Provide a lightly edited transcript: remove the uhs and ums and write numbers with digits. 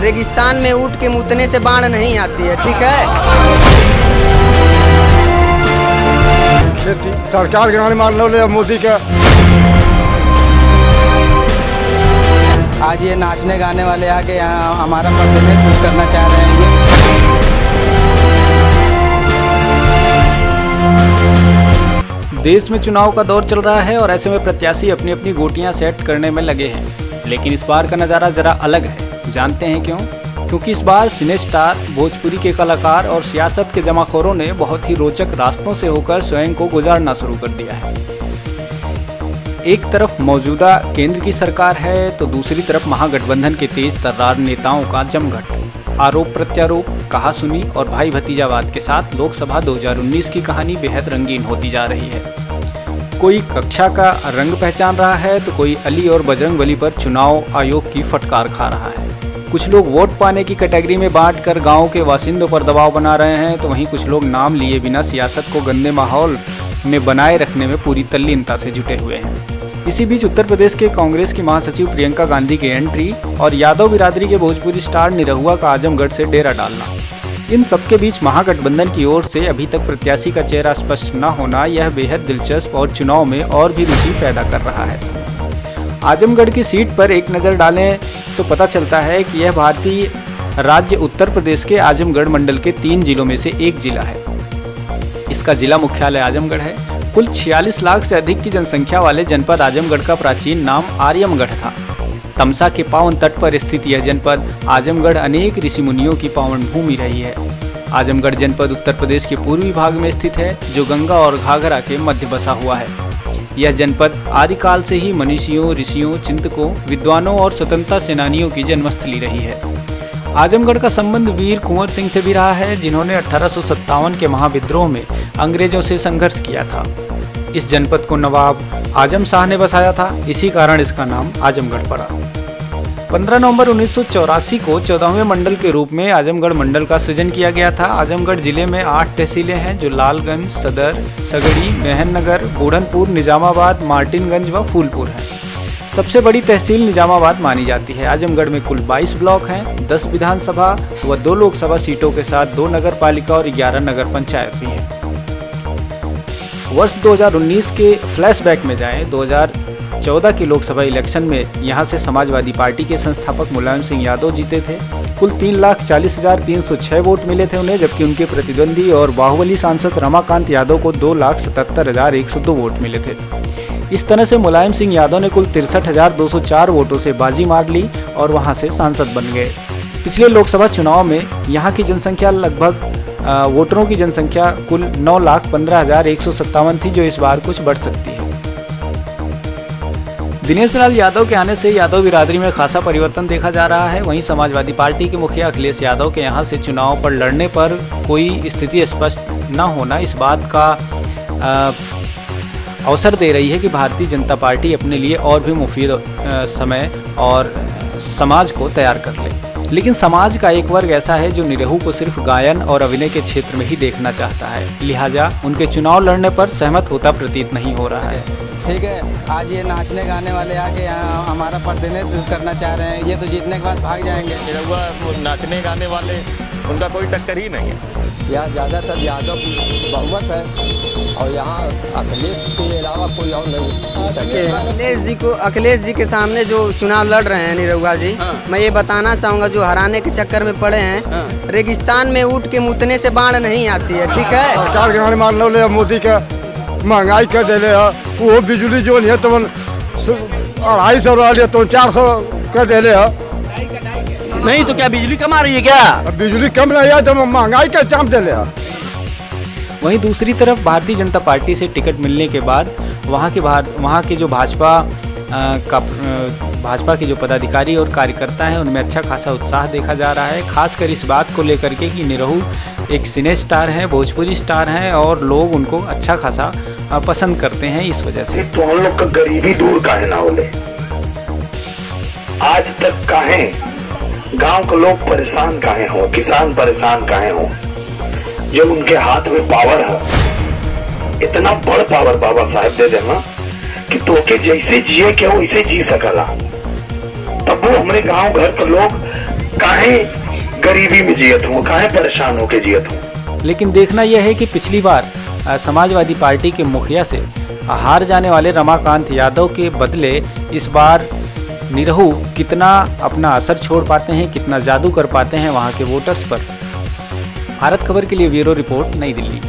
रेगिस्तान में ऊँट के मुतने से बाढ़ नहीं आती है, ठीक है। सरकार गाने मान लो मोदी का। आज ये नाचने गाने वाले आके यहाँ हमारा प्रतिनिधित्व करना चाह रहे हैं। देश में चुनाव का दौर चल रहा है और ऐसे में प्रत्याशी अपनी अपनी गोटियां सेट करने में लगे हैं। लेकिन इस बार का नज़ारा जरा अलग है। जानते हैं क्यों? क्योंकि इस बार सिने स्टार, भोजपुरी के कलाकार और सियासत के जमाखोरों ने बहुत ही रोचक रास्तों से होकर स्वयं को गुजारना शुरू कर दिया है। एक तरफ मौजूदा केंद्र की सरकार है तो दूसरी तरफ महागठबंधन के तेज तर्रार नेताओं का जमघट। आरोप प्रत्यारोप, कहासुनी और भाई भतीजावाद के साथ लोकसभा 2019 की कहानी बेहद रंगीन होती जा रही है। कोई कक्षा का रंग पहचान रहा है तो कोई अली और बजरंगबली पर चुनाव आयोग की फटकार खा रहा है। कुछ लोग वोट पाने की कैटेगरी में बांटकर गांव के बासिंदों पर दबाव बना रहे हैं तो वहीं कुछ लोग नाम लिए बिना सियासत को गंदे माहौल में बनाए रखने में पूरी तल्लीनता से जुटे हुए हैं। इसी बीच उत्तर प्रदेश के कांग्रेस की महासचिव प्रियंका गांधी की एंट्री और यादव बिरादरी के भोजपुरी स्टार निरहुआ का आजमगढ़ से डेरा डालना, इन सबके बीच महागठबंधन की ओर से अभी तक प्रत्याशी का चेहरा स्पष्ट न होना यह बेहद दिलचस्प और चुनाव में और भी रुचि पैदा कर रहा है। आजमगढ़ की सीट पर एक नज़र डालें तो पता चलता है कि यह भारतीय राज्य उत्तर प्रदेश के आजमगढ़ मंडल के 3 जिलों में से एक जिला है। इसका जिला मुख्यालय आजमगढ़ है। कुल 46 लाख से अधिक की जनसंख्या वाले जनपद आजमगढ़ का प्राचीन नाम आर्यमगढ़ था। तमसा के पावन तट पर स्थित यह जनपद आजमगढ़ अनेक ऋषि मुनियों की पावन भूमि रही है। आजमगढ़ जनपद उत्तर प्रदेश के पूर्वी भाग में स्थित है जो गंगा और घाघरा के मध्य बसा हुआ है। यह जनपद आदिकाल से ही मनीषियों, ऋषियों, चिंतकों, विद्वानों और स्वतंत्रता सेनानियों की जन्मस्थली रही है। आजमगढ़ का संबंध वीर कुंवर सिंह से भी रहा है जिन्होंने 1857 के महाविद्रोह में अंग्रेजों से संघर्ष किया था। इस जनपद को नवाब आजम शाह ने बसाया था, इसी कारण इसका नाम आजमगढ़ पड़ा। 15 नवंबर 1984 को 14वें मंडल के रूप में आजमगढ़ मंडल का सृजन किया गया था। आजमगढ़ जिले में 8 तहसीलें हैं जो लालगंज, सदर, सगड़ी, मेहननगर, बूढ़नपुर, निजामाबाद, मार्टिनगंज व फूलपुर हैं। सबसे बड़ी तहसील निजामाबाद मानी जाती है। आजमगढ़ में कुल 22 ब्लॉक हैं, 10 विधानसभा व 2 लोकसभा सीटों के साथ 2 नगर पालिका और 11 नगर पंचायत भी हैं। वर्ष 2019 के फ्लैशबैक में जाएं। 2014 के लोकसभा इलेक्शन में यहां से समाजवादी पार्टी के संस्थापक मुलायम सिंह यादव जीते थे। कुल 3,40,306 वोट मिले थे उन्हें, जबकि उनके प्रतिद्वंदी और बाहुबली सांसद रमाकांत यादव को 2,77,102 वोट मिले थे। इस तरह से मुलायम सिंह यादव ने कुल 63,204 वोटों से बाजी मार ली और वहां से सांसद बन गए। पिछले लोकसभा चुनाव में यहां की जनसंख्या लगभग वोटरों की जनसंख्या कुल 9,15,157 थी जो इस बार कुछ बढ़ सकती है। दिनेश लाल यादव के आने से यादव बिरादरी में खासा परिवर्तन देखा जा रहा है। वहीं समाजवादी पार्टी के मुखिया अखिलेश यादव के यहां से चुनाव पर लड़ने पर कोई स्थिति स्पष्ट न होना इस बात का अवसर दे रही है कि भारतीय जनता पार्टी अपने लिए और भी मुफीद समय और समाज को तैयार कर ले। लेकिन समाज का एक वर्ग ऐसा है जो निरहु को सिर्फ गायन और अभिनय के क्षेत्र में ही देखना चाहता है, लिहाजा उनके चुनाव लड़ने पर सहमत होता प्रतीत नहीं हो रहा है। ठीक है, आज ये नाचने गाने वाले आके यहाँ हमारा प्रतिनिधित्व करना चाह रहे हैं। ये तो जीतने के बाद भाग जाएंगे। निरहुआ नाचने गाने वाले, उनका कोई टक्कर ही नहीं है। यहाँ ज़्यादातर यादव की बहुमत है और यहाँ अखिलेश के अलावा कोई और नहीं। अखिलेश जी के सामने जो चुनाव लड़ रहे हैं निरहुआ जी, मैं ये बताना चाहूँगा जो हराने के चक्कर में पड़े हैं। रेगिस्तान में ऊँट के मुतने से बाढ़ नहीं आती है, ठीक है। सरकार गाने मान लो मोदी का महंगाई कर दे है, वो बिजली जो है तो 250 रहा तो 400 कर दे है। नहीं तो क्या बिजली कम आ रही है क्या? बिजली कम नहीं है तो महंगाई का जाम दे ले। वहीं दूसरी तरफ भारतीय जनता पार्टी से टिकट मिलने के बाद वहाँ के जो भाजपा के जो पदाधिकारी और कार्यकर्ता हैं उनमें अच्छा खासा उत्साह देखा जा रहा है, खासकर इस बात को लेकर के कि निरहु एक सिने स्टार हैं, भोजपुरी स्टार हैं और लोग उनको अच्छा खासा पसंद करते हैं। इस वजह से तो हम लोग का गरीबी दूर काहे ना होले, आज तक काहे गांव के लोग परेशान काहे हो, किसान परेशान काहे हो, जब उनके हाथ में पावर है, इतना बड़ पावर बाबा साहब दे देना कि तोके जैसे जिए के हो वैसे जी सकला। तब वो हमारे गांव घर के लोग काहे गरीबी में जियत हूँ, काहे परेशान होके जियत हूँ। लेकिन देखना यह है कि पिछली बार समाजवादी पार्टी के मुखिया से हार जाने वाले रमाकांत यादव के बदले इस बार निरहू कितना अपना असर छोड़ पाते हैं, कितना जादू कर पाते हैं वहां के वोटर्स पर। भारत खबर के लिए ब्यूरो रिपोर्ट, नई दिल्ली।